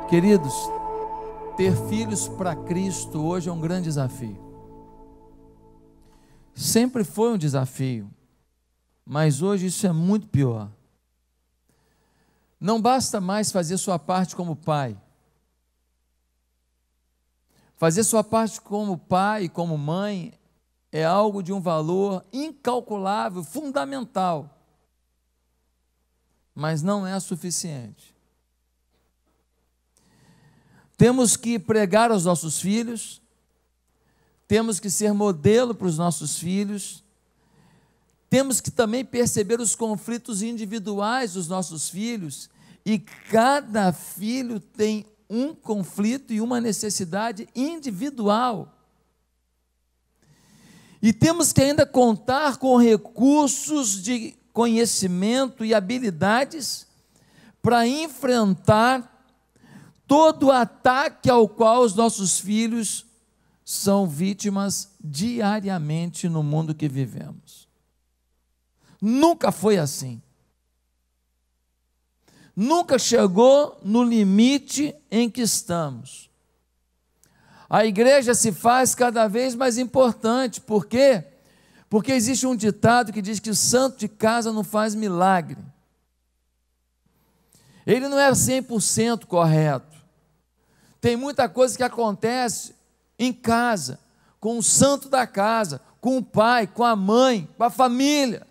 Queridos, ter filhos para Cristo hoje é um grande desafio. Sempre foi um desafio, mas hoje isso é muito pior. Não basta mais fazer sua parte como pai. Fazer sua parte como pai e como mãe é algo de um valor incalculável, fundamental, mas não é suficiente. Temos que pregar aos nossos filhos, temos que ser modelo para os nossos filhos, temos que também perceber os conflitos individuais dos nossos filhos, e cada filho tem um conflito e uma necessidade individual. E temos que ainda contar com recursos de conhecimento e habilidades para enfrentar todo o ataque ao qual os nossos filhos são vítimas diariamente no mundo que vivemos. Nunca foi assim. Nunca chegou no limite em que estamos. A igreja se faz cada vez mais importante. Por quê? Porque existe um ditado que diz que o santo de casa não faz milagre. Ele não é 100% correto. Tem muita coisa que acontece em casa, com o santo da casa, com o pai, com a mãe, com a família.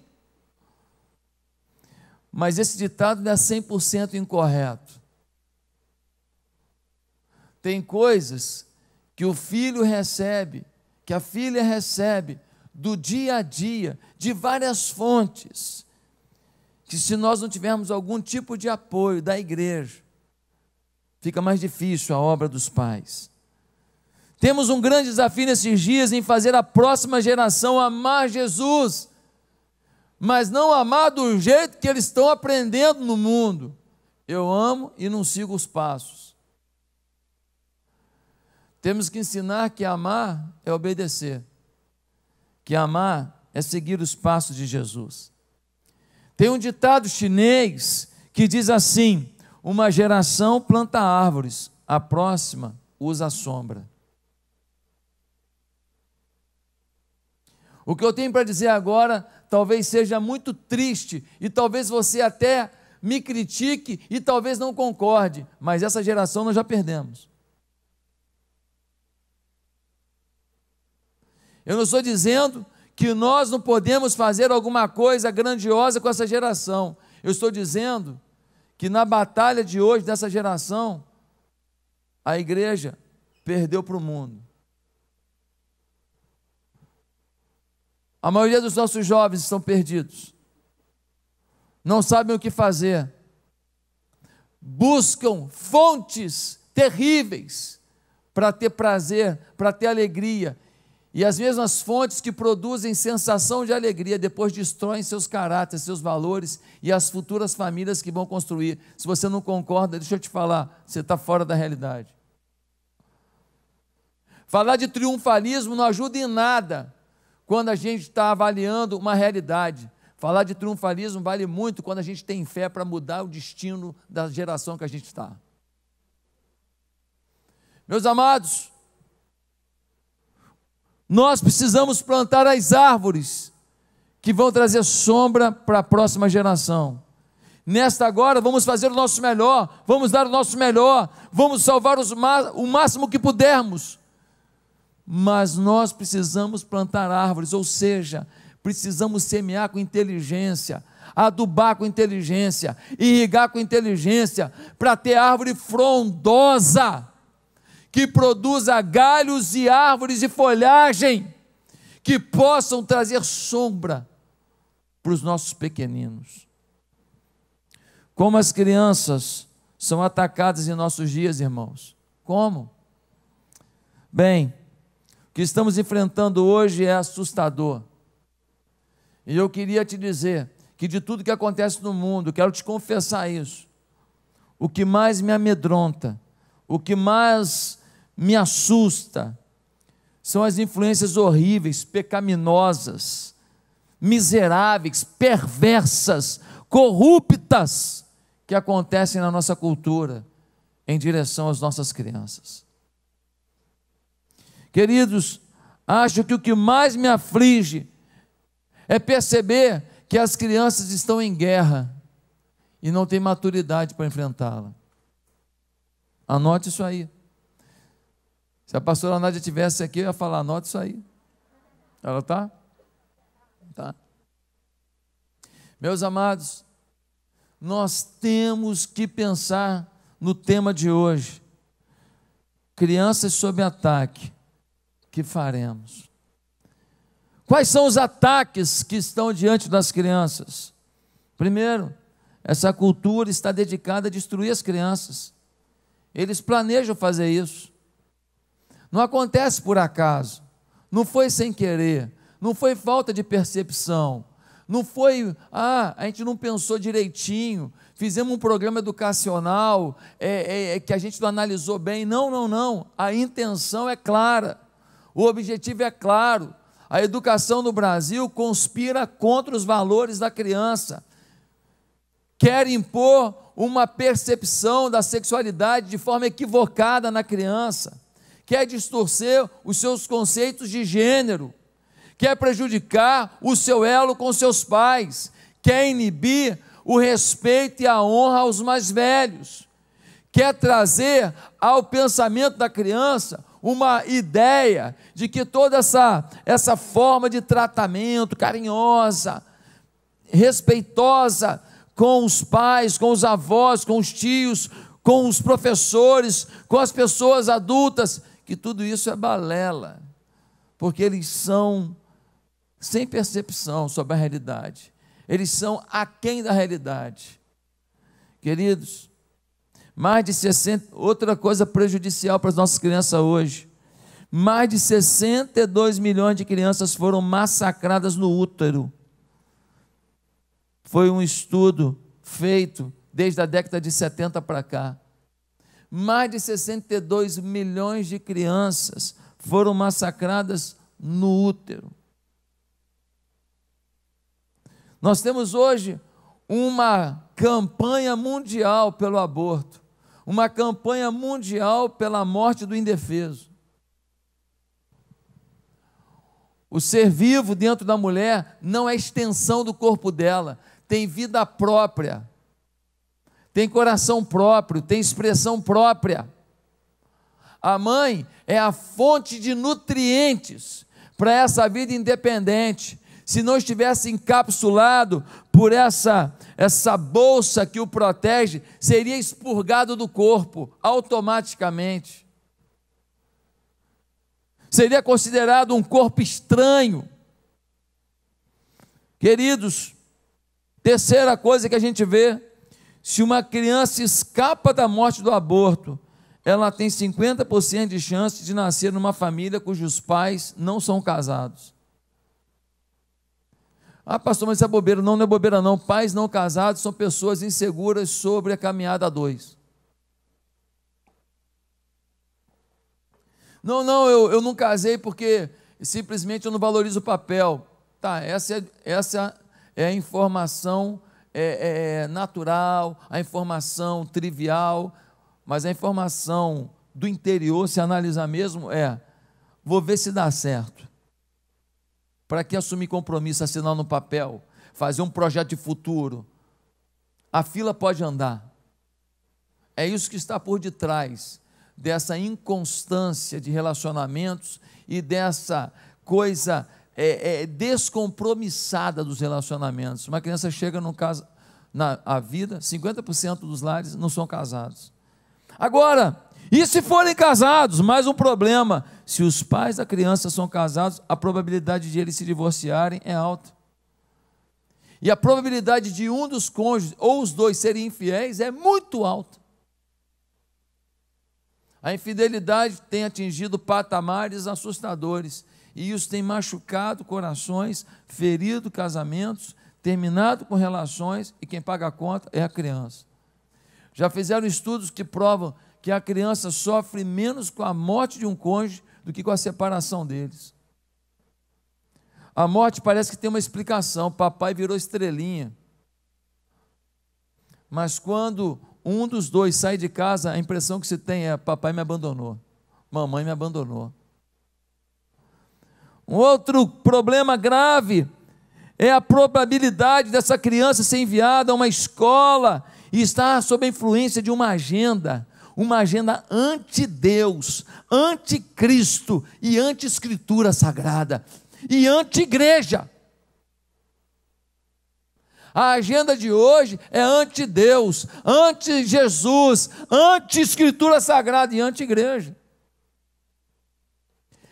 Mas esse ditado não é 100% incorreto. Tem coisas que o filho recebe, que a filha recebe do dia a dia, de várias fontes, que se nós não tivermos algum tipo de apoio da igreja, fica mais difícil a obra dos pais. Temos um grande desafio nesses dias em fazer a próxima geração amar Jesus, mas não amar do jeito que eles estão aprendendo no mundo. Eu amo e não sigo os passos. Temos que ensinar que amar é obedecer, que amar é seguir os passos de Jesus. Tem um ditado chinês que diz assim: uma geração planta árvores, a próxima usa a sombra. O que eu tenho para dizer agora talvez seja muito triste, e talvez você até me critique e talvez não concorde, mas essa geração nós já perdemos. Eu não estou dizendo que nós não podemos fazer alguma coisa grandiosa com essa geração. Eu estou dizendo que na batalha de hoje, dessa geração, a igreja perdeu para o mundo. A maioria dos nossos jovens estão perdidos, não sabem o que fazer, buscam fontes terríveis para ter prazer, para ter alegria, e as mesmas fontes que produzem sensação de alegria, depois destroem seus caráteres, seus valores e as futuras famílias que vão construir. Se você não concorda, deixa eu te falar, você está fora da realidade. Falar de triunfalismo não ajuda em nada quando a gente está avaliando uma realidade. Falar de triunfalismo vale muito quando a gente tem fé para mudar o destino da geração que a gente está. Meus amados, nós precisamos plantar as árvores que vão trazer sombra para a próxima geração. Nesta agora, vamos fazer o nosso melhor, vamos dar o nosso melhor, vamos salvar o máximo que pudermos. Mas nós precisamos plantar árvores, ou seja, precisamos semear com inteligência, adubar com inteligência, irrigar com inteligência, para ter árvore frondosa, que produza galhos e árvores e folhagem, que possam trazer sombra para os nossos pequeninos. Como as crianças são atacadas em nossos dias, irmãos? Como? Bem, o que estamos enfrentando hoje é assustador. E eu queria te dizer que de tudo que acontece no mundo, quero te confessar isso, o que mais me amedronta, o que mais me assusta, são as influências horríveis, pecaminosas, miseráveis, perversas, corruptas que acontecem na nossa cultura em direção às nossas crianças. Queridos, acho que o que mais me aflige é perceber que as crianças estão em guerra e não têm maturidade para enfrentá-la. Anote isso aí. Se a pastora Nádia estivesse aqui, eu ia falar, anote isso aí. Ela está? Tá. Meus amados, nós temos que pensar no tema de hoje. Crianças sob ataque. O que faremos? Quais são os ataques que estão diante das crianças? Primeiro, essa cultura está dedicada a destruir as crianças. Eles planejam fazer isso. Não acontece por acaso, não foi sem querer, não foi falta de percepção, não foi, a gente não pensou direitinho, fizemos um programa educacional que a gente não analisou bem. Não, a intenção é clara, o objetivo é claro. A educação no Brasil conspira contra os valores da criança, quer impor uma percepção da sexualidade de forma equivocada na criança, quer distorcer os seus conceitos de gênero, quer prejudicar o seu elo com seus pais, quer inibir o respeito e a honra aos mais velhos, quer trazer ao pensamento da criança uma ideia de que toda essa forma de tratamento carinhosa, respeitosa com os pais, com os avós, com os tios, com os professores, com as pessoas adultas, que tudo isso é balela, porque eles são sem percepção sobre a realidade, eles são aquém da realidade. Queridos, mais de 60, outra coisa prejudicial para as nossas crianças hoje, mais de 62 milhões de crianças foram massacradas no útero. Foi um estudo feito desde a década de 70 para cá. Mais de 62 milhões de crianças foram massacradas no útero. Nós temos hoje uma campanha mundial pelo aborto, uma campanha mundial pela morte do indefeso. O ser vivo dentro da mulher não é extensão do corpo dela, tem vida própria, tem coração próprio, tem expressão própria. A mãe é a fonte de nutrientes para essa vida independente. Se não estivesse encapsulado por essa bolsa que o protege, seria expurgado do corpo automaticamente. Seria considerado um corpo estranho. Queridos, terceira coisa que a gente vê, se uma criança escapa da morte do aborto, ela tem 50% de chance de nascer numa família cujos pais não são casados. Ah, pastor, mas isso é bobeira. Não, não é bobeira não. Pais não casados são pessoas inseguras sobre a caminhada a dois. Não, eu não casei porque simplesmente eu não valorizo o papel. Tá, essa é a informação natural, a informação trivial, mas a informação do interior, se analisar mesmo, vou ver se dá certo. Para que assumir compromisso, assinar no papel, fazer um projeto de futuro? A fila pode andar. É isso que está por detrás dessa inconstância de relacionamentos e dessa coisa descompromissada dos relacionamentos. Uma criança chega na vida, 50% dos lares não são casados. Agora, e se forem casados? Mais um problema: se os pais da criança são casados, a probabilidade de eles se divorciarem é alta. E a probabilidade de um dos cônjuges ou os dois serem infiéis é muito alta. A infidelidade tem atingido patamares assustadores, e isso tem machucado corações, ferido casamentos, terminado com relações, e quem paga a conta é a criança. Já fizeram estudos que provam que a criança sofre menos com a morte de um cônjuge do que com a separação deles. A morte parece que tem uma explicação. Papai virou estrelinha. Mas quando um dos dois sai de casa, a impressão que se tem é: papai me abandonou, mamãe me abandonou. Um outro problema grave é a probabilidade dessa criança ser enviada a uma escola e estar sob a influência de uma agenda anti-Deus, anti-Cristo e anti-Escritura Sagrada e anti-igreja. A agenda de hoje é anti-Deus, anti-Jesus, anti-Escritura Sagrada e anti-igreja.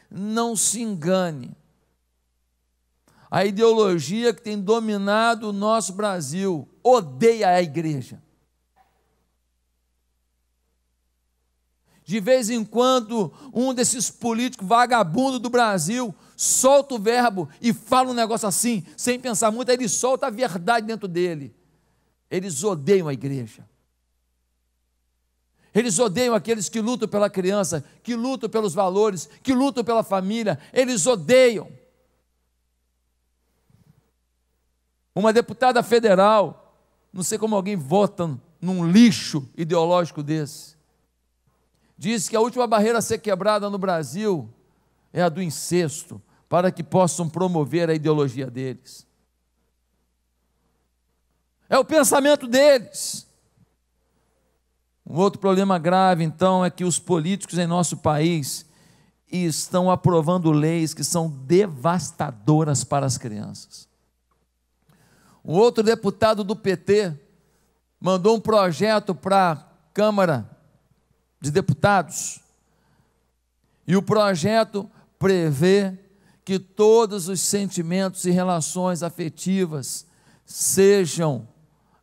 Não se engane. A ideologia que tem dominado o nosso Brasil odeia a igreja. De vez em quando, um desses políticos vagabundos do Brasil solta o verbo e fala um negócio assim, sem pensar muito, aí ele solta a verdade dentro dele. Eles odeiam a igreja. Eles odeiam aqueles que lutam pela criança, que lutam pelos valores, que lutam pela família. Eles odeiam. Uma deputada federal, não sei como alguém vota num lixo ideológico desse, diz que a última barreira a ser quebrada no Brasil é a do incesto, para que possam promover a ideologia deles. É o pensamento deles. Um outro problema grave, então, é que os políticos em nosso país estão aprovando leis que são devastadoras para as crianças. Um outro deputado do PT mandou um projeto para a Câmara de Deputados, e o projeto prevê que todos os sentimentos e relações afetivas sejam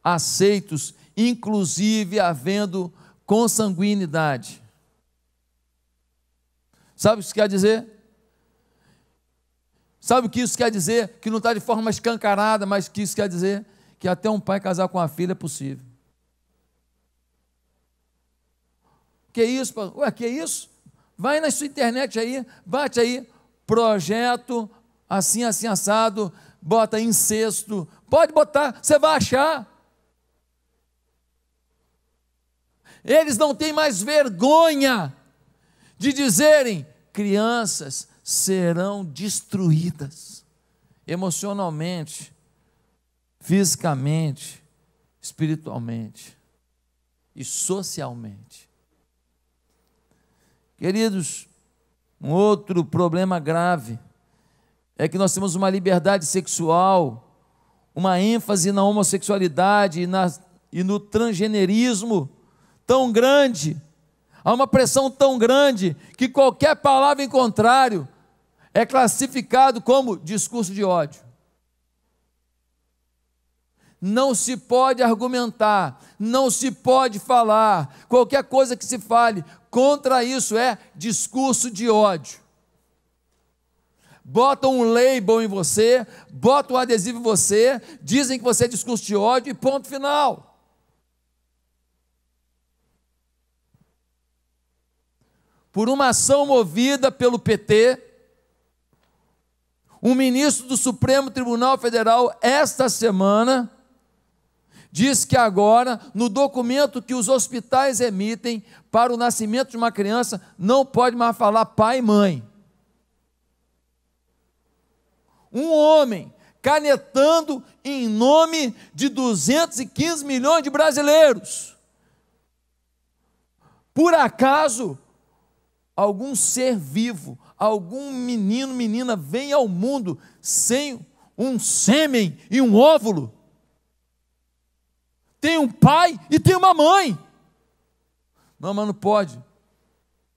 aceitos, inclusive havendo consanguinidade. Sabe o que isso quer dizer? Sabe o que isso quer dizer? Que não está de forma escancarada, mas que isso quer dizer que até um pai casar com a filha é possível. Que isso? Ué, que isso? Vai na sua internet aí, bate aí, projeto, assim, assim, assado, bota incesto, pode botar, você vai achar. Eles não têm mais vergonha de dizerem: crianças serão destruídas, emocionalmente, fisicamente, espiritualmente e socialmente. Queridos, um outro problema grave é que nós temos uma liberdade sexual, uma ênfase na homossexualidade e no transgenerismo tão grande, há uma pressão tão grande, que qualquer palavra em contrário é classificado como discurso de ódio. Não se pode argumentar, não se pode falar, qualquer coisa que se fale contra isso é discurso de ódio. Botam um label em você, botam um adesivo em você, dizem que você é discurso de ódio e ponto final. Por uma ação movida pelo PT, um ministro do Supremo Tribunal Federal, esta semana, diz que agora, no documento que os hospitais emitem para o nascimento de uma criança, não pode mais falar pai e mãe. Um homem canetando em nome de 215 milhões de brasileiros. Por acaso, algum ser vivo, algum menino, menina vem ao mundo sem um sêmen e um óvulo? Tem um pai e tem uma mãe. Não, mas não pode,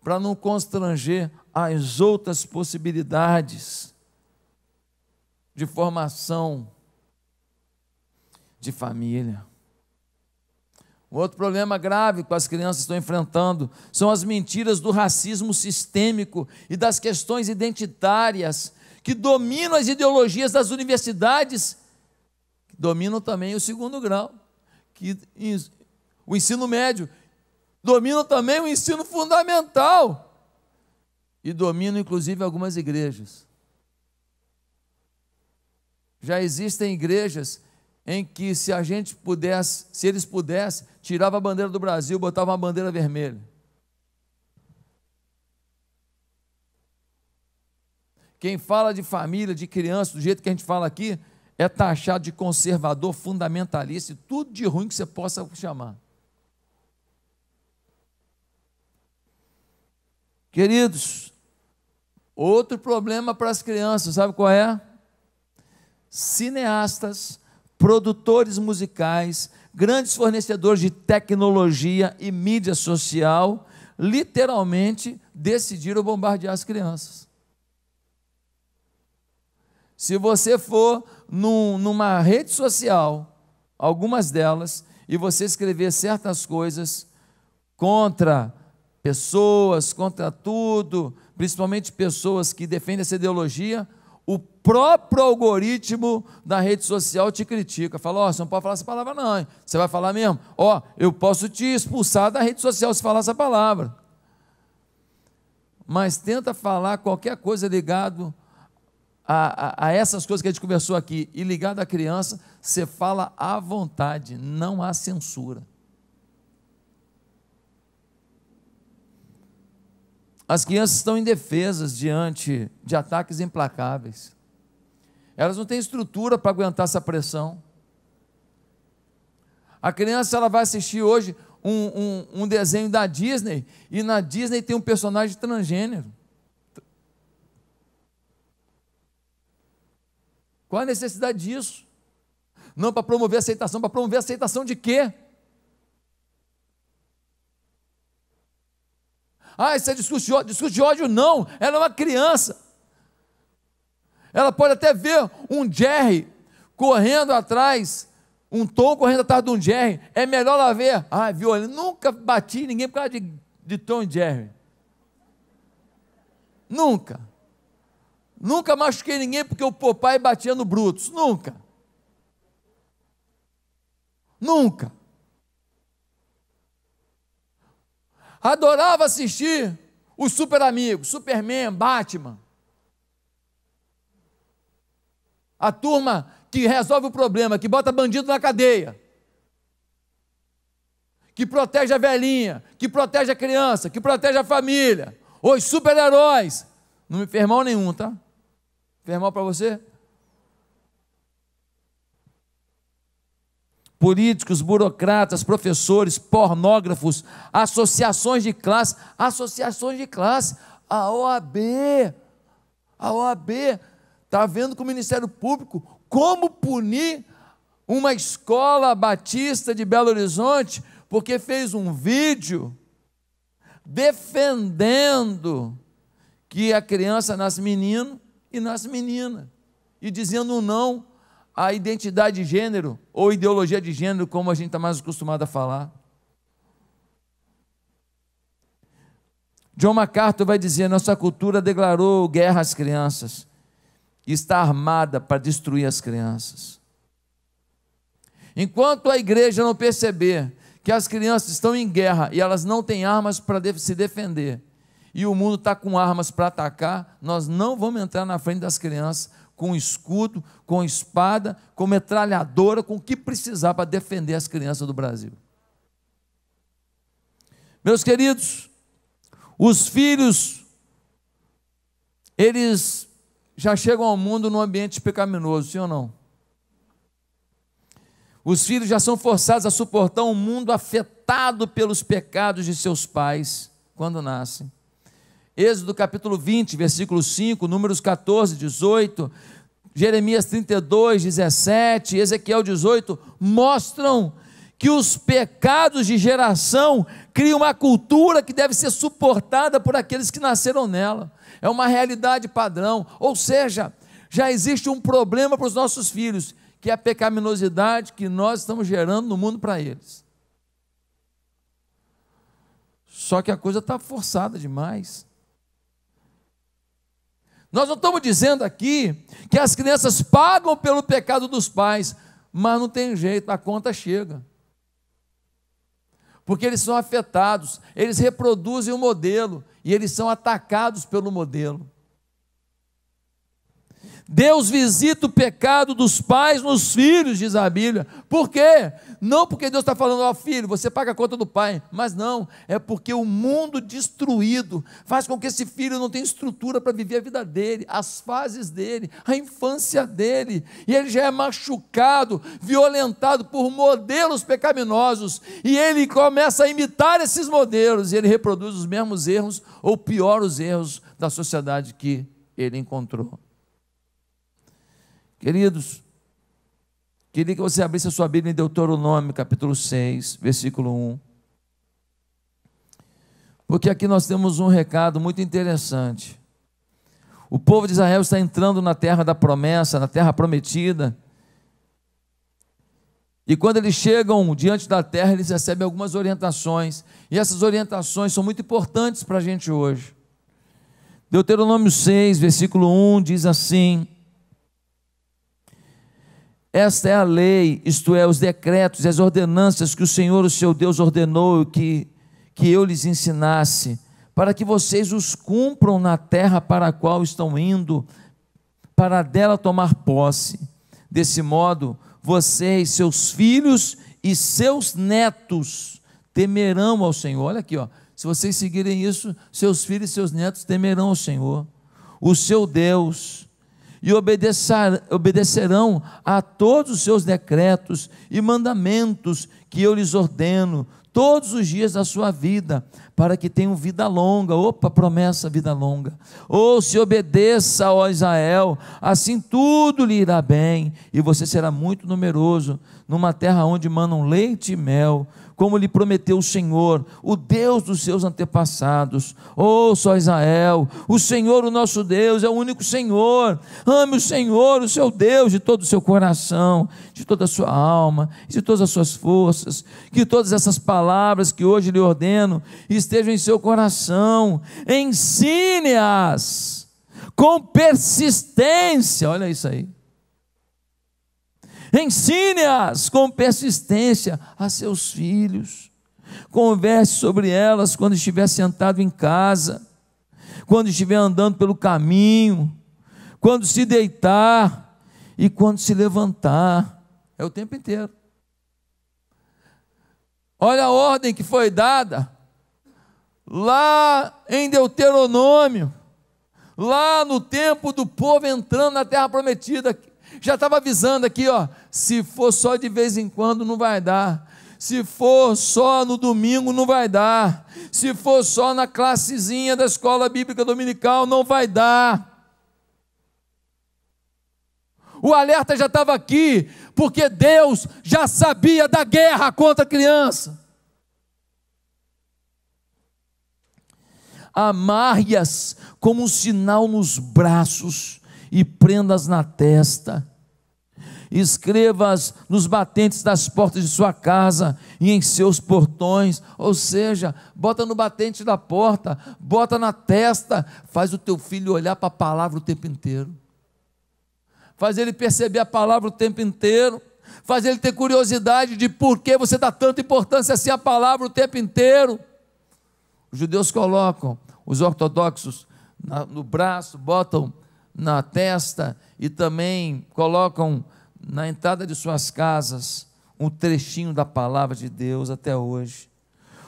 para não constranger as outras possibilidades de formação de família. Um outro problema grave que as crianças estão enfrentando são as mentiras do racismo sistêmico e das questões identitárias que dominam as ideologias das universidades, que dominam também o segundo grau, o ensino médio, dominam também o ensino fundamental. e dominam inclusive algumas igrejas. Já existem igrejas em que se a gente pudesse, se eles pudessem, tirava a bandeira do Brasil, botava uma bandeira vermelha. Quem fala de família, de criança, do jeito que a gente fala aqui, é taxado de conservador, fundamentalista, e tudo de ruim que você possa chamar. Queridos, outro problema para as crianças, sabe qual é? Cineastas, produtores musicais, grandes fornecedores de tecnologia e mídia social, literalmente decidiram bombardear as crianças. Se você for numa rede social, algumas delas, e você escrever certas coisas contra pessoas, contra tudo, principalmente pessoas que defendem essa ideologia, o próprio algoritmo da rede social te critica, fala, ó, você não pode falar essa palavra não, hein? Você vai falar mesmo? Ó, eu posso te expulsar da rede social se falar essa palavra. Mas tenta falar qualquer coisa ligado a essas coisas que a gente conversou aqui, e ligado à criança, você fala à vontade, não há censura. As crianças estão indefesas diante de ataques implacáveis. Elas não têm estrutura para aguentar essa pressão. A criança, ela vai assistir hoje um desenho da Disney, e na Disney tem um personagem transgênero. Qual a necessidade disso? Não para promover aceitação, para promover aceitação de quê? Ah, isso é discurso de ódio, não, ela é uma criança. Ela pode até ver um Jerry correndo atrás, um Tom correndo atrás de um Jerry, é melhor ela ver, viu, nunca bati ninguém por causa de Tom e Jerry. Nunca machuquei ninguém porque o Popeye batia no Brutus, nunca. Adorava assistir os Super Amigos, Superman, Batman. A turma que resolve o problema, que bota bandido na cadeia, que protege a velhinha, que protege a criança, que protege a família, os super-heróis. Não me fez mal nenhum, tá? Fez mal para você? Políticos, burocratas, professores, pornógrafos, associações de classe, a OAB está vendo com o Ministério Público como punir uma escola batista de Belo Horizonte, porque fez um vídeo defendendo que a criança nasce menino e nasce menina, e dizendo um não à identidade de gênero, ou ideologia de gênero, como a gente está mais acostumado a falar. John MacArthur vai dizer, nossa cultura declarou guerra às crianças, e está armada para destruir as crianças. Enquanto a igreja não perceber que as crianças estão em guerra, e elas não têm armas para se defender, e o mundo está com armas para atacar, nós não vamos entrar na frente das crianças com escudo, com espada, com metralhadora, com o que precisar para defender as crianças do Brasil. Meus queridos, os filhos, eles já chegam ao mundo num ambiente pecaminoso, sim ou não? Os filhos já são forçados a suportar um mundo afetado pelos pecados de seus pais, quando nascem. Êxodo capítulo 20, versículo 5, Números 14, 18, Jeremias 32, 17, Ezequiel 18, mostram que os pecados de geração criam uma cultura que deve ser suportada por aqueles que nasceram nela. É uma realidade padrão, ou seja, já existe um problema para os nossos filhos, que é a pecaminosidade que nós estamos gerando no mundo para eles. Só que a coisa está forçada demais. Nós não estamos dizendo aqui que as crianças pagam pelo pecado dos pais, mas não tem jeito, a conta chega. porque eles são afetados, eles reproduzem o modelo e eles são atacados pelo modelo. Deus visita o pecado dos pais nos filhos, diz a Bíblia. Por quê? Não porque Deus está falando, ó filho, você paga a conta do pai, mas não, é porque o mundo destruído faz com que esse filho não tenha estrutura para viver a vida dele, as fases dele, a infância dele, e ele já é machucado, violentado por modelos pecaminosos, e ele começa a imitar esses modelos, e ele reproduz os mesmos erros, ou pior, os erros da sociedade que ele encontrou. Queridos, queria que você abrisse a sua Bíblia em Deuteronômio, capítulo 6, versículo 1. Porque aqui nós temos um recado muito interessante. O povo de Israel está entrando na terra da promessa, na terra prometida. E quando eles chegam diante da terra, eles recebem algumas orientações. E essas orientações são muito importantes para a gente hoje. Deuteronômio 6, versículo 1 diz assim: esta é a lei, isto é, os decretos e as ordenanças que o Senhor, o seu Deus, ordenou que eu lhes ensinasse, para que vocês os cumpram na terra para a qual estão indo, para dela tomar posse. Desse modo, vocês, seus filhos e seus netos temerão ao Senhor. Olha aqui, ó. Se vocês seguirem isso, seus filhos e seus netos temerão ao Senhor, o seu Deus, e obedecerão a todos os seus decretos e mandamentos que eu lhes ordeno todos os dias da sua vida, para que tenham vida longa. Opa, promessa, vida longa. Ou se obedeça, ó Israel, assim tudo lhe irá bem, e você será muito numeroso, numa terra onde manam leite e mel, como lhe prometeu o Senhor, o Deus dos seus antepassados. Ouça, ó Israel, o Senhor, o nosso Deus, é o único Senhor. Ame o Senhor, o seu Deus, de todo o seu coração, de toda a sua alma, de todas as suas forças. Que todas essas palavras que hoje lhe ordeno estejam em seu coração. Ensine-as com persistência. Olha isso aí. Ensine-as com persistência a seus filhos. Converse sobre elas quando estiver sentado em casa, quando estiver andando pelo caminho, quando se deitar e quando se levantar. É o tempo inteiro. Olha a ordem que foi dada lá em Deuteronômio, lá no tempo do povo entrando na terra prometida. Já estava avisando aqui, ó, se for só de vez em quando não vai dar, se for só no domingo não vai dar, se for só na classezinha da escola bíblica dominical não vai dar. O alerta já estava aqui, porque Deus já sabia da guerra contra a criança. Amarre-as como um sinal nos braços e prenda-as na testa. Escreva-as nos batentes das portas de sua casa e em seus portões. Ou seja, bota no batente da porta, bota na testa, faz o teu filho olhar para a palavra o tempo inteiro, faz ele perceber a palavra o tempo inteiro, faz ele ter curiosidade de por que você dá tanta importância assim à palavra o tempo inteiro. Os judeus colocam, os ortodoxos, no braço, botam na testa e também colocam na entrada de suas casas um trechinho da palavra de Deus até hoje.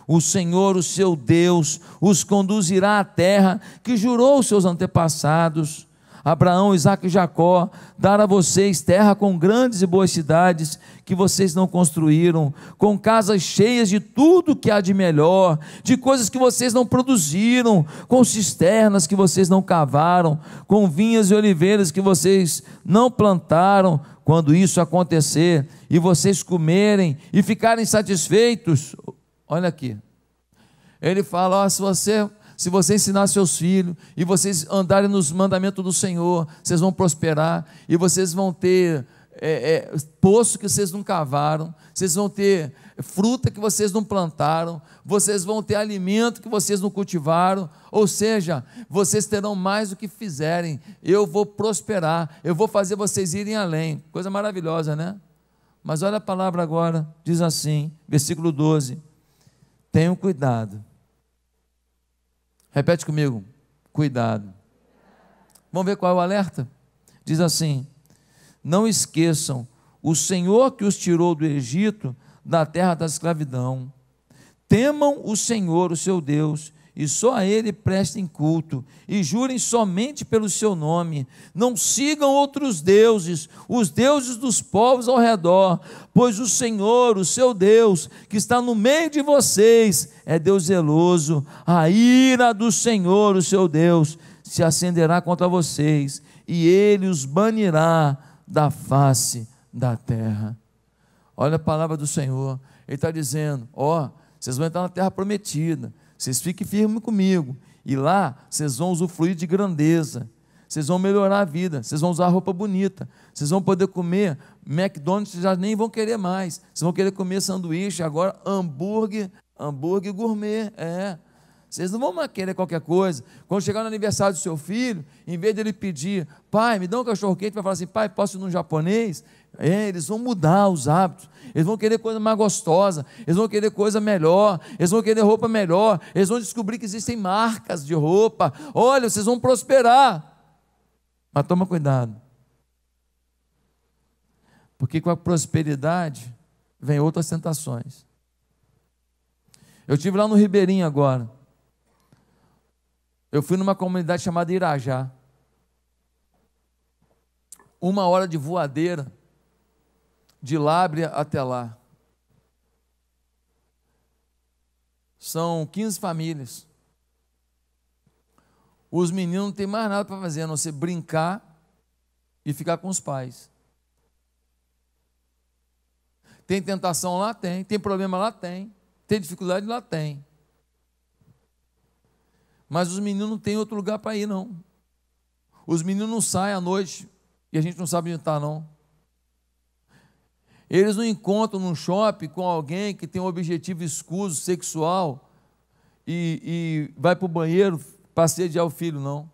O Senhor, o seu Deus, os conduzirá à terra que jurou aos seus antepassados, Abraão, Isaque e Jacó, dar a vocês terra com grandes e boas cidades que vocês não construíram, com casas cheias de tudo que há de melhor, de coisas que vocês não produziram, com cisternas que vocês não cavaram, com vinhas e oliveiras que vocês não plantaram. Quando isso acontecer e vocês comerem e ficarem satisfeitos, olha aqui, ele fala, ó, se você ensinar seus filhos e vocês andarem nos mandamentos do Senhor, vocês vão prosperar e vocês vão ter poço que vocês não cavaram, vocês vão ter fruta que vocês não plantaram, vocês vão ter alimento que vocês não cultivaram, ou seja, vocês terão mais do que fizerem, eu vou prosperar, eu vou fazer vocês irem além. Coisa maravilhosa, né? Mas olha a palavra agora, diz assim, versículo 12: Tenham cuidado. Repete comigo, cuidado. Vamos ver qual é o alerta? Diz assim: não esqueçam o Senhor que os tirou do Egito, da terra da escravidão. Temam o Senhor, o seu Deus, e só a Ele prestem culto, e jurem somente pelo seu nome. Não sigam outros deuses, os deuses dos povos ao redor, pois o Senhor, o seu Deus, que está no meio de vocês, é Deus zeloso. A ira do Senhor, o seu Deus, se acenderá contra vocês, e Ele os banirá da face da terra. Olha a palavra do Senhor. Ele está dizendo: vocês vão entrar na terra prometida, vocês fiquem firmes comigo, e lá vocês vão usufruir de grandeza, vocês vão melhorar a vida, vocês vão usar roupa bonita, vocês vão poder comer McDonald's, vocês já nem vão querer mais, vocês vão querer comer sanduíche, agora hambúrguer gourmet, vocês não vão mais querer qualquer coisa. Quando chegar no aniversário do seu filho, em vez dele pedir: pai, me dá um cachorro quente, vai falar assim: pai, posso ir num japonês? Eles vão mudar os hábitos, eles vão querer coisa mais gostosa, eles vão querer coisa melhor, eles vão querer roupa melhor, eles vão descobrir que existem marcas de roupa. Olha, vocês vão prosperar, mas toma cuidado, porque com a prosperidade vem outras tentações. Eu estive lá no Ribeirinho agora, eu fui numa comunidade chamada Irajá, 1 hora de voadeira, de Lábrea até lá. São 15 famílias. Os meninos não têm mais nada para fazer, a não ser brincar e ficar com os pais. Tem tentação lá? Tem. Tem problema lá? Tem. Tem dificuldade lá? Tem. Mas os meninos não têm outro lugar para ir, não. Os meninos não saem à noite e a gente não sabe onde está, não. Eles não encontram num shopping com alguém que tem um objetivo escuso, sexual, e vai para o banheiro para sediar o filho, não.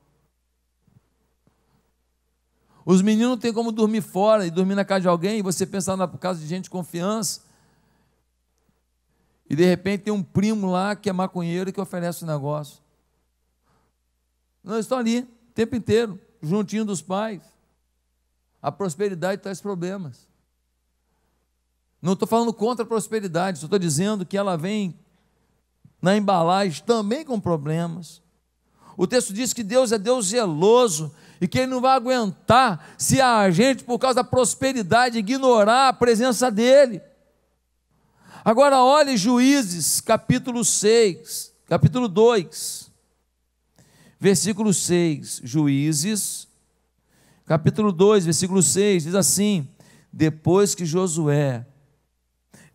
Os meninos não têm como dormir fora e dormir na casa de alguém, e você pensar na casa de gente de confiança, e de repente tem um primo lá que é maconheiro e que oferece um negócio. Não, eles estão ali o tempo inteiro, juntinho dos pais. A prosperidade traz problemas. Não estou falando contra a prosperidade, só estou dizendo que ela vem na embalagem também com problemas. O texto diz que Deus é Deus zeloso e que Ele não vai aguentar se a gente, por causa da prosperidade, ignorar a presença dEle. Agora olhe Juízes, capítulo 6, capítulo 2, versículo 6, Juízes, capítulo 2, versículo 6, diz assim: depois que Josué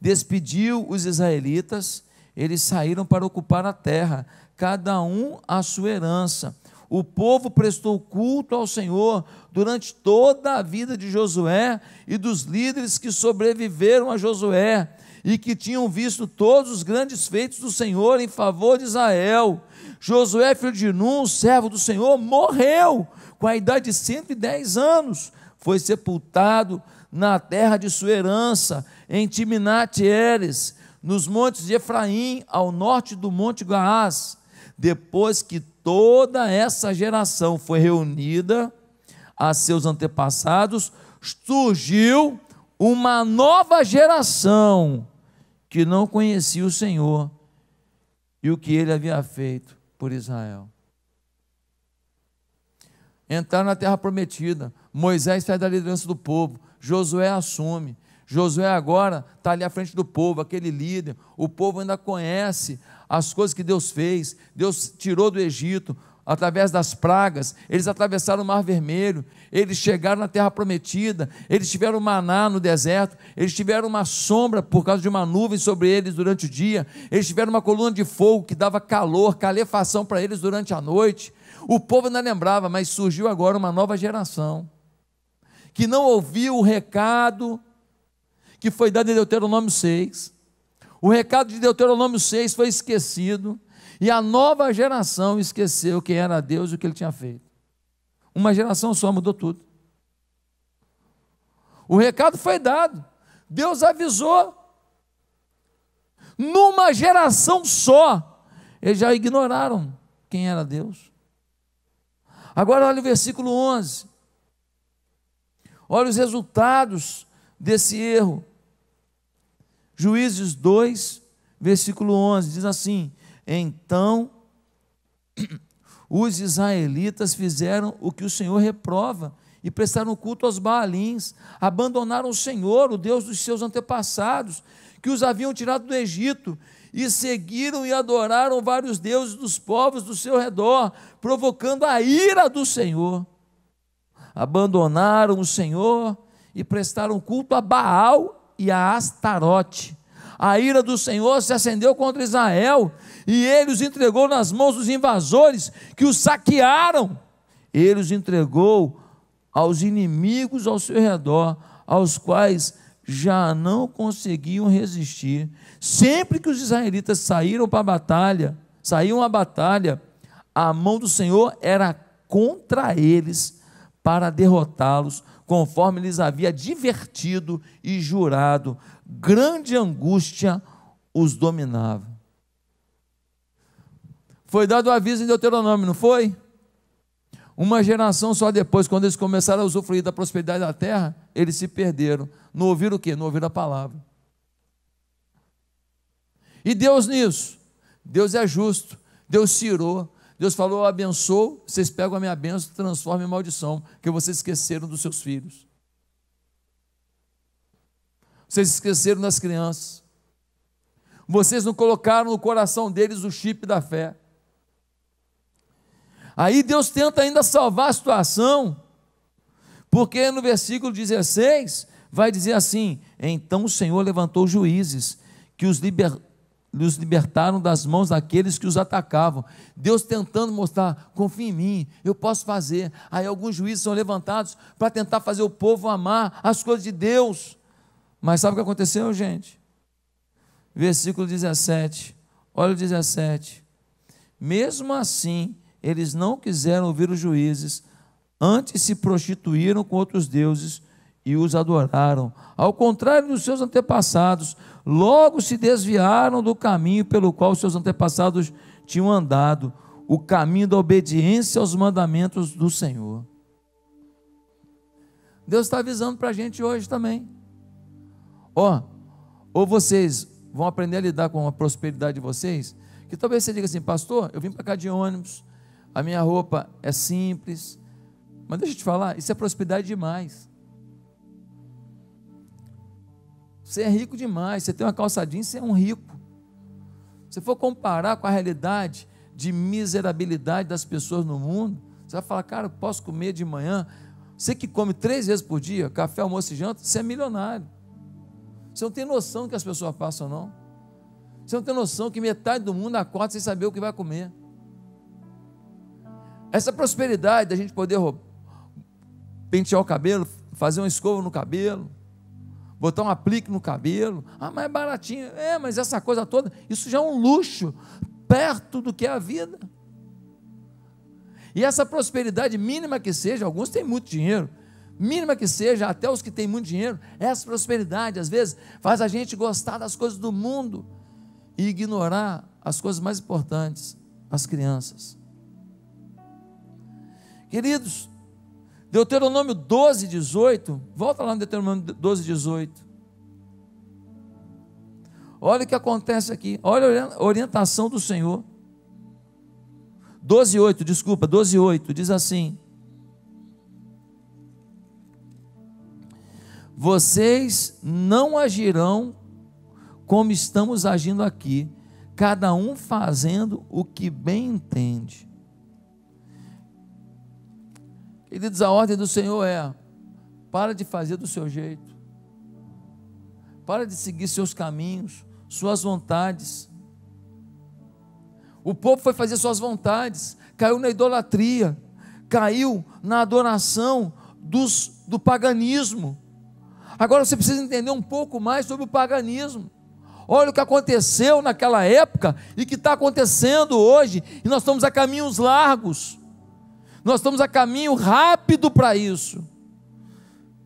despediu os israelitas, eles saíram para ocupar a terra, cada um a sua herança. O povo prestou culto ao Senhor durante toda a vida de Josué e dos líderes que sobreviveram a Josué e que tinham visto todos os grandes feitos do Senhor em favor de Israel. Josué, filho de Nun, servo do Senhor, morreu com a idade de 110 anos. Foi sepultado na terra de sua herança, em Timnat-Heres, nos montes de Efraim, ao norte do monte Gaás. Depois que toda essa geração foi reunida a seus antepassados, surgiu uma nova geração que não conhecia o Senhor e o que Ele havia feito por Israel. Entraram na terra prometida, Moisés faz da liderança do povo, Josué assume. Josué agora está ali à frente do povo, aquele líder. O povo ainda conhece as coisas que Deus fez. Deus tirou do Egito através das pragas. Eles atravessaram o Mar Vermelho, eles chegaram na terra prometida, eles tiveram maná no deserto, eles tiveram uma sombra por causa de uma nuvem sobre eles durante o dia, eles tiveram uma coluna de fogo que dava calor, calefação para eles durante a noite. O povo ainda lembrava, mas surgiu agora uma nova geração que não ouviu o recado que foi dado em Deuteronômio 6. O recado de Deuteronômio 6 foi esquecido, e a nova geração esqueceu quem era Deus e o que Ele tinha feito. Uma geração só mudou tudo. O recado foi dado, Deus avisou, numa geração só, eles já ignoraram quem era Deus. Agora olha o versículo 11, olha os resultados desse erro. Juízes 2, versículo 11, diz assim: então os israelitas fizeram o que o Senhor reprova, e prestaram culto aos Baalins, abandonaram o Senhor, o Deus dos seus antepassados, que os haviam tirado do Egito, e seguiram e adoraram vários deuses dos povos do seu redor, provocando a ira do Senhor. Abandonaram o Senhor e prestaram culto a Baal e a Astarote. A ira do Senhor se acendeu contra Israel, e ele os entregou nas mãos dos invasores, que os saquearam. Ele os entregou aos inimigos ao seu redor, aos quais já não conseguiam resistir. Sempre que os israelitas saíam à batalha, a mão do Senhor era contra eles, para derrotá-los, conforme lhes havia advertido e jurado. Grande angústia os dominava. Foi dado o aviso em Deuteronômio, não foi? Uma geração só depois, quando eles começaram a usufruir da prosperidade da terra, eles se perderam. Não ouviram o quê? Não ouviram a palavra. E Deus nisso? Deus é justo. Deus tirou. Deus falou: eu abençoo, vocês pegam a minha bênção e transformam em maldição, porque vocês esqueceram dos seus filhos. Vocês esqueceram das crianças. Vocês não colocaram no coração deles o chip da fé. Aí Deus tenta ainda salvar a situação, porque no versículo 16 vai dizer assim: então o Senhor levantou juízes, que os libertaram das mãos daqueles que os atacavam. Deus tentando mostrar: confia em mim, eu posso fazer. Aí alguns juízes são levantados para tentar fazer o povo amar as coisas de Deus. Mas sabe o que aconteceu, gente? Versículo 17, olha o 17: mesmo assim eles não quiseram ouvir os juízes, antes se prostituíram com outros deuses e os adoraram. Ao contrário dos seus antepassados, logo se desviaram do caminho pelo qual seus antepassados tinham andado, o caminho da obediência aos mandamentos do Senhor. Deus está avisando para a gente hoje também. Ou vocês vão aprender a lidar com a prosperidade de vocês, que talvez você diga assim: pastor, eu vim para cá de ônibus, a minha roupa é simples, mas deixa eu te falar, isso é prosperidade demais. Você é rico demais, você tem uma calça jeans, você é um rico. Se for comparar com a realidade de miserabilidade das pessoas no mundo, você vai falar: cara, eu posso comer de manhã. Você que come 3 vezes por dia, café, almoço e janta, você é milionário. Você não tem noção do que as pessoas passam, não. Você não tem noção que metade do mundo acorda sem saber o que vai comer. Essa prosperidade da gente poder pentear o cabelo, fazer uma escova no cabelo, botar um aplique no cabelo, mas é baratinho. Mas essa coisa toda, isso já é um luxo, perto do que é a vida. E essa prosperidade, mínima que seja, alguns têm muito dinheiro, mínima que seja, até os que têm muito dinheiro, essa prosperidade, às vezes, faz a gente gostar das coisas do mundo e ignorar as coisas mais importantes, as crianças. Queridos, Deuteronômio 12, 18, volta lá no Deuteronômio 12, 18. Olha o que acontece aqui, olha a orientação do Senhor. 12, 8, diz assim: vocês não agirão como estamos agindo aqui, cada um fazendo o que bem entende. Queridos, a ordem do Senhor é: para de fazer do seu jeito, para de seguir seus caminhos, suas vontades. O povo foi fazer suas vontades, caiu na idolatria, caiu na adoração do paganismo. Agora você precisa entender um pouco mais sobre o paganismo. Olha o que aconteceu naquela época e que está acontecendo hoje, e nós estamos a caminhos largos, nós estamos a caminho rápido para isso.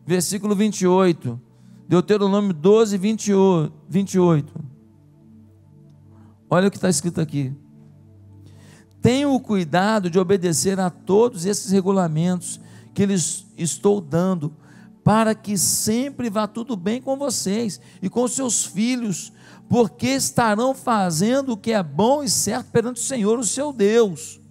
Versículo 28, Deuteronômio 12, 28. Olha o que está escrito aqui: tenham o cuidado de obedecer a todos esses regulamentos que lhes estou dando, para que sempre vá tudo bem com vocês e com seus filhos, porque estarão fazendo o que é bom e certo perante o Senhor, o seu Deus.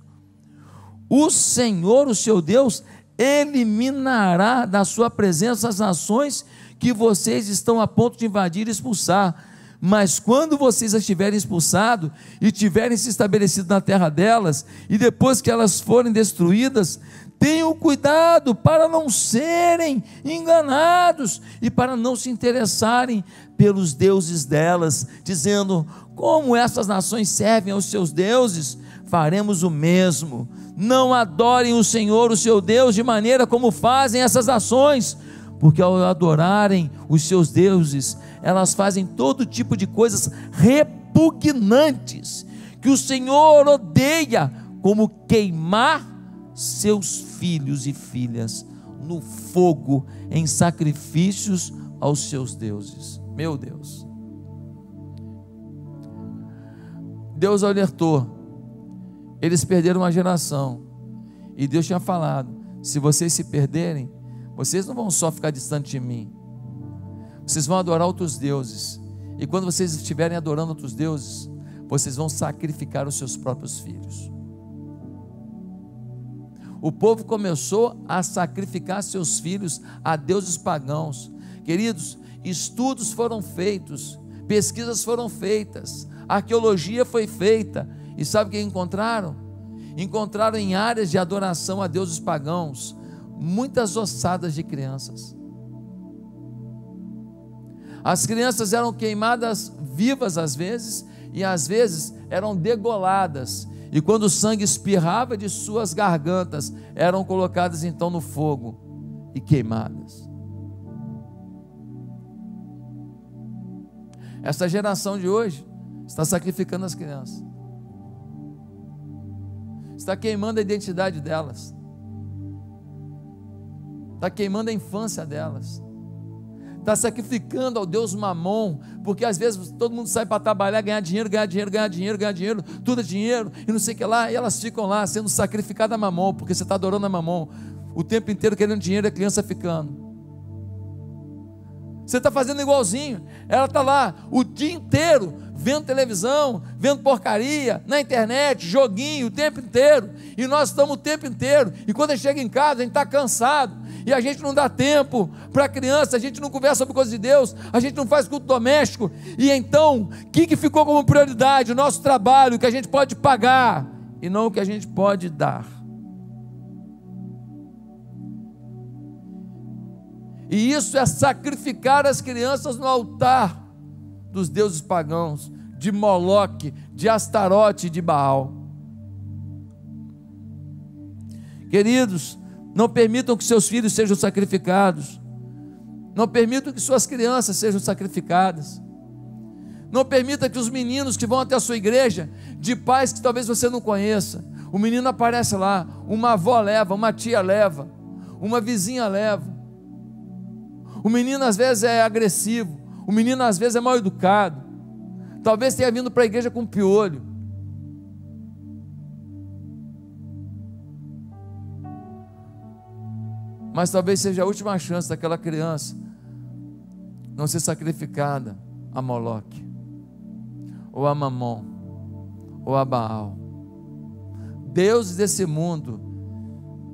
O Senhor, o seu Deus, eliminará da sua presença as nações que vocês estão a ponto de invadir e expulsar. Mas quando vocês as tiverem expulsado e tiverem se estabelecido na terra delas, e depois que elas forem destruídas, tenham cuidado para não serem enganados e para não se interessarem pelos deuses delas, dizendo: como essas nações servem aos seus deuses, faremos o mesmo. Não adorem o Senhor, o seu Deus, de maneira como fazem essas nações, porque ao adorarem os seus deuses, elas fazem todo tipo de coisas repugnantes, que o Senhor odeia, como queimar seus filhos e filhas no fogo, em sacrifícios aos seus deuses. Meu Deus, Deus alertou, eles perderam uma geração, e Deus tinha falado: se vocês se perderem, vocês não vão só ficar distante de mim, vocês vão adorar outros deuses, e quando vocês estiverem adorando outros deuses, vocês vão sacrificar os seus próprios filhos. O povo começou a sacrificar seus filhos a deuses pagãos. Queridos, estudos foram feitos, pesquisas foram feitas, arqueologia foi feita, e sabe o que encontraram? Encontraram em áreas de adoração a deuses pagãos muitas ossadas de crianças. As crianças eram queimadas vivas às vezes, e às vezes eram degoladas, e quando o sangue espirrava de suas gargantas, eram colocadas então no fogo e queimadas. Essa geração de hoje está sacrificando as crianças, está queimando a identidade delas, está queimando a infância delas, está sacrificando ao Deus Mamon, porque às vezes todo mundo sai para trabalhar, ganhar dinheiro, tudo é dinheiro, e não sei o que lá, e elas ficam lá sendo sacrificadas a Mamon, porque você está adorando a Mamon, o tempo inteiro querendo dinheiro e a criança ficando. Você está fazendo igualzinho, ela está lá o dia inteiro, vendo televisão, vendo porcaria, na internet, joguinho, o tempo inteiro, e nós estamos o tempo inteiro, e quando a gente chega em casa, a gente está cansado, e a gente não dá tempo para a criança, a gente não conversa sobre coisas de Deus, a gente não faz culto doméstico, e então, o que ficou como prioridade? O nosso trabalho, o que a gente pode pagar, e não o que a gente pode dar. E isso é sacrificar as crianças no altar dos deuses pagãos, de Moloque, de Astarote e de Baal. Queridos, não permitam que seus filhos sejam sacrificados, não permitam que suas crianças sejam sacrificadas, não permita que os meninos que vão até a sua igreja, de pais que talvez você não conheça, o menino aparece lá, uma avó leva, uma tia leva, uma vizinha leva. O menino às vezes é agressivo, o menino às vezes é mal educado, talvez tenha vindo para a igreja com piolho. Mas talvez seja a última chance daquela criança não ser sacrificada a Moloque, ou a Mamon, ou a Baal, deuses desse mundo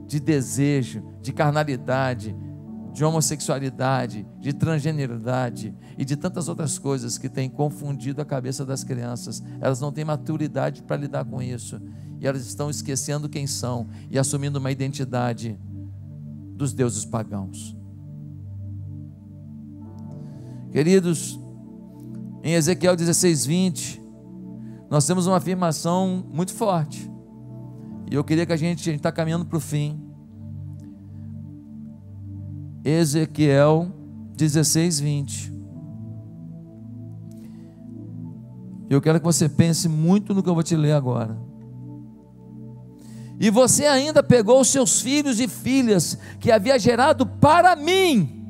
de desejo, de carnalidade, de homossexualidade, de transgeneridade e de tantas outras coisas que têm confundido a cabeça das crianças. Elas não têm maturidade para lidar com isso, e elas estão esquecendo quem são e assumindo uma identidade dos deuses pagãos. Queridos, em Ezequiel 16:20, nós temos uma afirmação muito forte, e eu queria que a gente está caminhando para o fim. Ezequiel 16:20. Eu quero que você pense muito no que eu vou te ler agora. E você ainda pegou os seus filhos e filhas que havia gerado para mim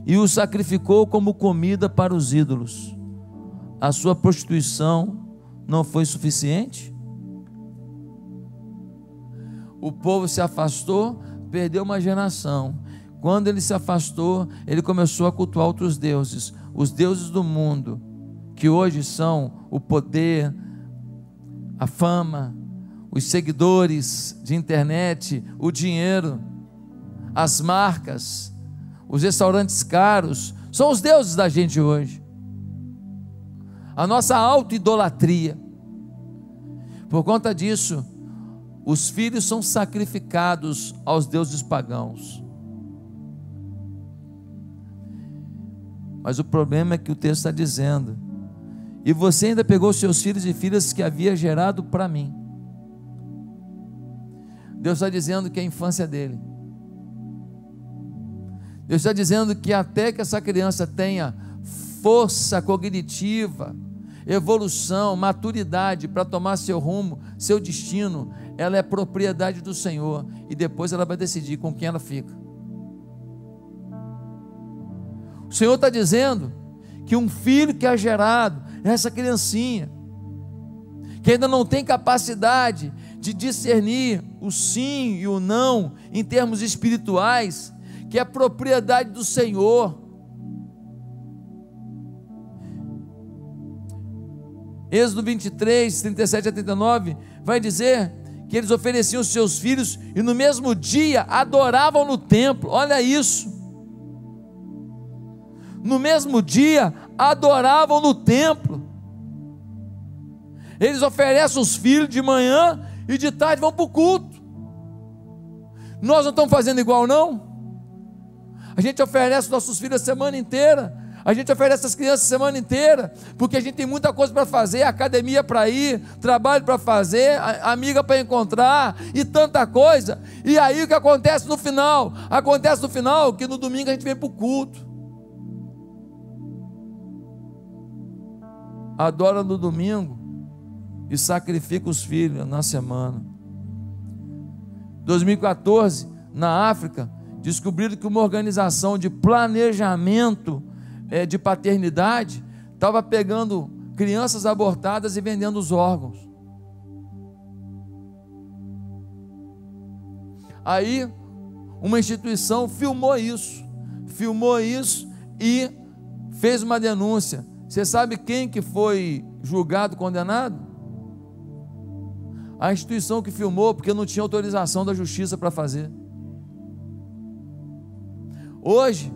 e os sacrificou como comida para os ídolos. a sua prostituição não foi suficiente? O povo se afastou, perdeu uma geração. Quando ele se afastou, ele começou a cultuar outros deuses, os deuses do mundo, que hoje são o poder, a fama, os seguidores de internet, o dinheiro, as marcas, os restaurantes caros, são os deuses da gente hoje. A nossa auto-idolatria. Por conta disso, os filhos são sacrificados aos deuses pagãos. Mas o problema é que o texto está dizendo: e você ainda pegou seus filhos e filhas que havia gerado para mim. Deus está dizendo que é a infância dele. Deus está dizendo que até que essa criança tenha força cognitiva, evolução, maturidade para tomar seu rumo, seu destino, ela é propriedade do Senhor, e depois ela vai decidir com quem ela fica. O Senhor está dizendo que um filho que é gerado, essa criancinha, que ainda não tem capacidade de discernir o sim e o não em termos espirituais, que é propriedade do Senhor. Êxodo 23, 37 a 39, vai dizer que eles ofereciam os seus filhos e no mesmo dia adoravam no templo. Olha isso. No mesmo dia adoravam no templo. Eles oferecem os filhos de manhã e de tarde vão para o culto. Nós não estamos fazendo igual, não? A gente oferece os nossos filhos a semana inteira, a gente oferece as crianças a semana inteira, porque a gente tem muita coisa para fazer, academia para ir, trabalho para fazer, amiga para encontrar e tanta coisa. E aí o que acontece no final? Acontece no final que no domingo a gente vem para o culto, adora no domingo e sacrifica os filhos na semana. 2014, na África, descobriram que uma organização de planejamento de paternidade estava pegando crianças abortadas e vendendo os órgãos. Aí uma instituição filmou isso e fez uma denúncia. Você sabe quem que foi julgado, condenado? A instituição que filmou, porque não tinha autorização da justiça para fazer. Hoje,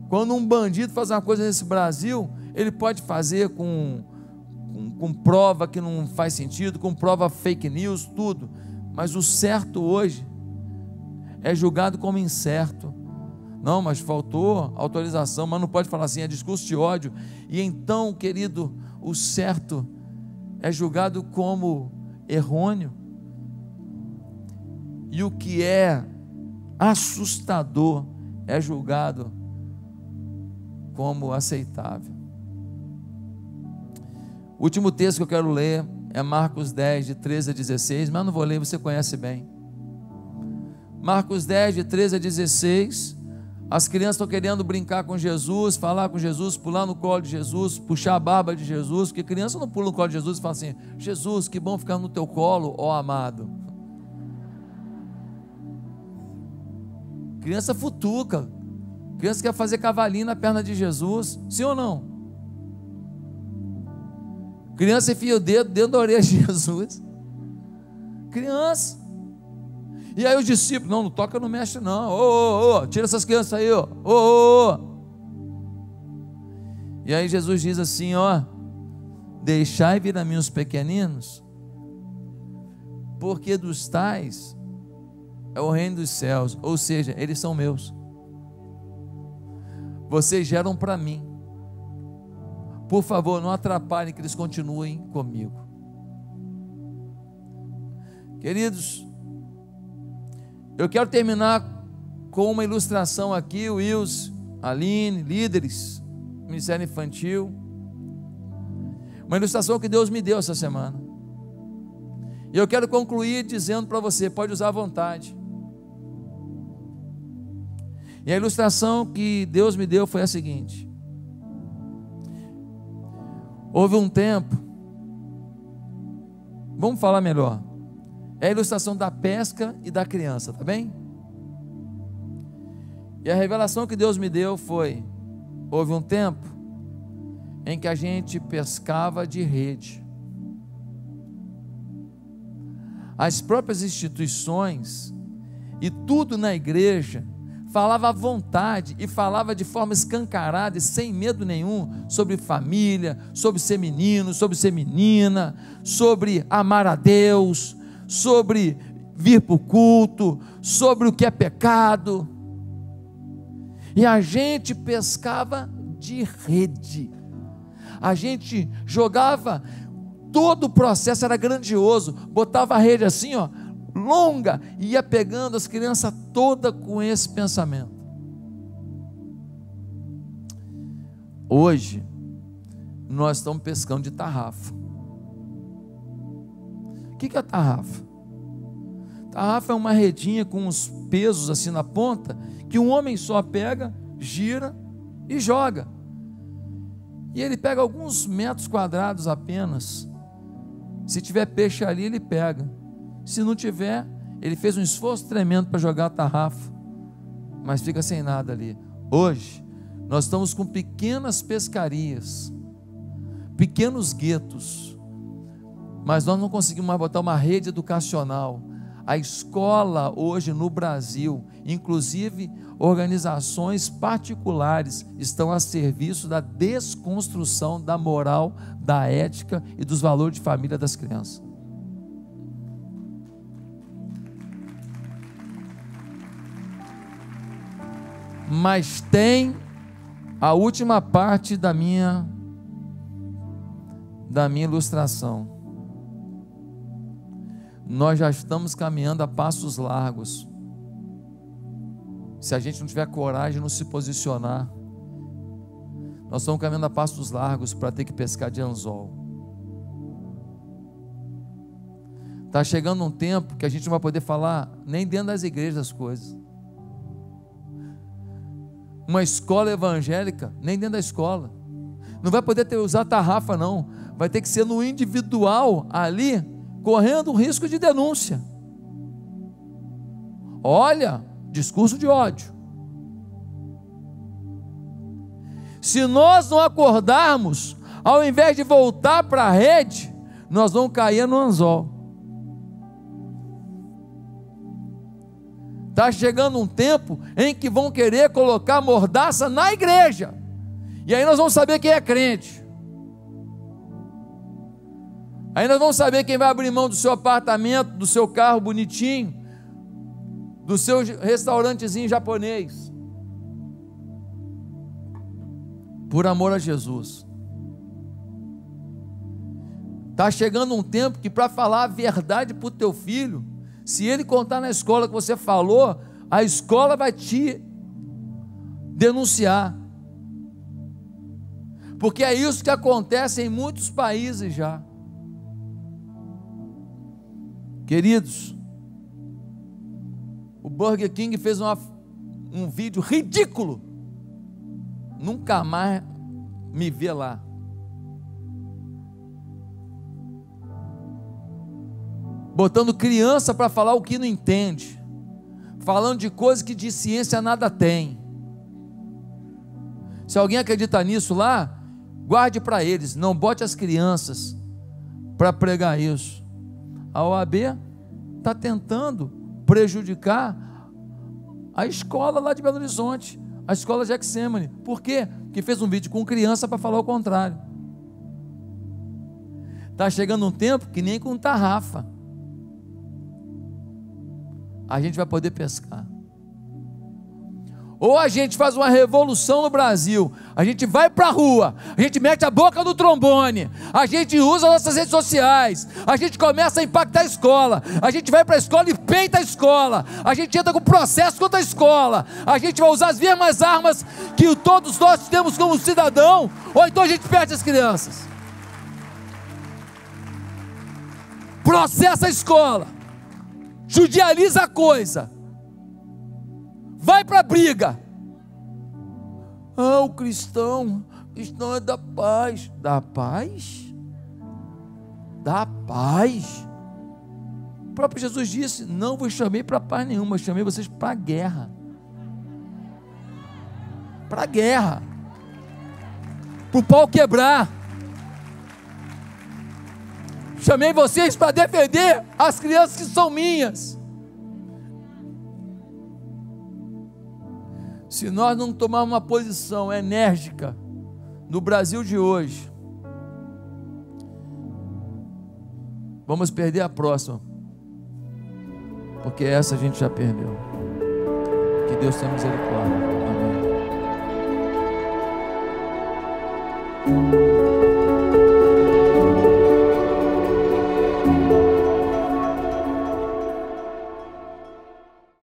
quando um bandido faz uma coisa nesse Brasil, ele pode fazer com prova que não faz sentido, com prova fake news, tudo. Mas o certo hoje é julgado como incerto. Não, mas faltou autorização, mas não pode falar assim, é discurso de ódio. E então, querido, o certo é julgado como errôneo. E o que é assustador é julgado como aceitável. O último texto que eu quero ler é Marcos 10, de 13 a 16, mas não vou ler, você conhece bem. Marcos 10, de 13 a 16, as crianças estão querendo brincar com Jesus, falar com Jesus, pular no colo de Jesus, puxar a barba de Jesus, porque criança não pula no colo de Jesus e fala assim: Jesus, que bom ficar no teu colo, ó amado. Criança futuca, criança quer fazer cavalinho na perna de Jesus, sim ou não? Criança enfia o dedo dentro da orelha de Jesus, criança. E aí os discípulos: não toca, não mexe não, tira essas crianças aí, E aí Jesus diz assim: deixai vir a mim os pequeninos, porque dos tais é o reino dos céus, ou seja, eles são meus, vocês geram para mim, por favor, não atrapalhem que eles continuem comigo. Queridos, eu quero terminar com uma ilustração aqui, o Wilson, Aline, líderes, Ministério Infantil, uma ilustração que Deus me deu essa semana, e eu quero concluir dizendo para você, pode usar à vontade. E a ilustração que Deus me deu foi a seguinte: Houve um tempo, vamos falar melhor, é a ilustração da pesca e da criança, tá bem? E a revelação que Deus me deu foi: houve um tempo em que a gente pescava de rede. As próprias instituições e tudo na igreja falava à vontade e falava de forma escancarada e sem medo nenhum sobre família, sobre ser menino, sobre ser menina, sobre amar a Deus, sobre vir para o culto, sobre o que é pecado. E a gente pescava de rede, a gente jogava, todo o processo era grandioso, botava a rede assim, ó, longa, e ia pegando as crianças todas com esse pensamento. Hoje nós estamos pescando de tarrafa. O que é tarrafa? Tarrafa é uma redinha com uns pesos assim na ponta, que um homem só pega, gira e joga, e ele pega alguns metros quadrados apenas. Se tiver peixe ali, ele pega. Se não tiver, ele fez um esforço tremendo para jogar a tarrafa, mas fica sem nada ali. Hoje nós estamos com pequenas pescarias, pequenos guetos, mas nós não conseguimos mais botar uma rede educacional. A escola hoje no Brasil, inclusive organizações particulares, estão a serviço da desconstrução da moral, da ética e dos valores de família das crianças. Mas tem a última parte da minha ilustração. Nós já estamos caminhando a passos largos. Se a gente não tiver coragem de não se posicionar, nós estamos caminhando a passos largos para ter que pescar de anzol. Está chegando um tempo que a gente não vai poder falar nem dentro das igrejas as coisas. Uma escola evangélica, nem dentro da escola. Não vai poder usar tarrafa não. Vai ter que ser no individual ali, correndo o risco de denúncia. Olha, discurso de ódio. Se nós não acordarmos, ao invés de voltar para a rede, nós vamos cair no anzol. Está chegando um tempo em que vão querer colocar mordaça na igreja, e aí nós vamos saber quem é crente. Aí nós vamos saber quem vai abrir mão do seu apartamento, do seu carro bonitinho, do seu restaurantezinho japonês, por amor a Jesus. Está chegando um tempo que, para falar a verdade para o teu filho, se ele contar na escola que você falou, a escola vai te denunciar, porque é isso que acontece em muitos países já. Queridos, o Burger King fez um vídeo ridículo, nunca mais me vê lá. Botando criança para falar o que não entende, falando de coisas que de ciência nada tem. Se alguém acredita nisso lá, guarde para eles, não bote as crianças para pregar isso. A OAB está tentando prejudicar a escola lá de Belo Horizonte, a escola Gexêmani. Por quê? Porque fez um vídeo com criança para falar o contrário. Está chegando um tempo que nem com tarrafa a gente vai poder pescar. Ou a gente faz uma revolução no Brasil, a gente vai para a rua, a gente mete a boca no trombone, a gente usa nossas redes sociais, a gente começa a impactar a escola, a gente vai para a escola e peita a escola, a gente entra com processo contra a escola, a gente vai usar as mesmas armas que todos nós temos como cidadão, ou então a gente perde as crianças. Processa a escola, judicializa a coisa, vai para a briga. Ah, o cristão Isso não é da paz. Da paz? Da paz. O próprio Jesus disse: não vos chamei para paz nenhuma, chamei vocês para a guerra. Para a guerra. Para o pau quebrar. Chamei vocês para defender as crianças que são minhas. Se nós não tomarmos uma posição enérgica no Brasil de hoje, vamos perder a próxima, porque essa a gente já perdeu. Que Deus tenha misericórdia. Amém.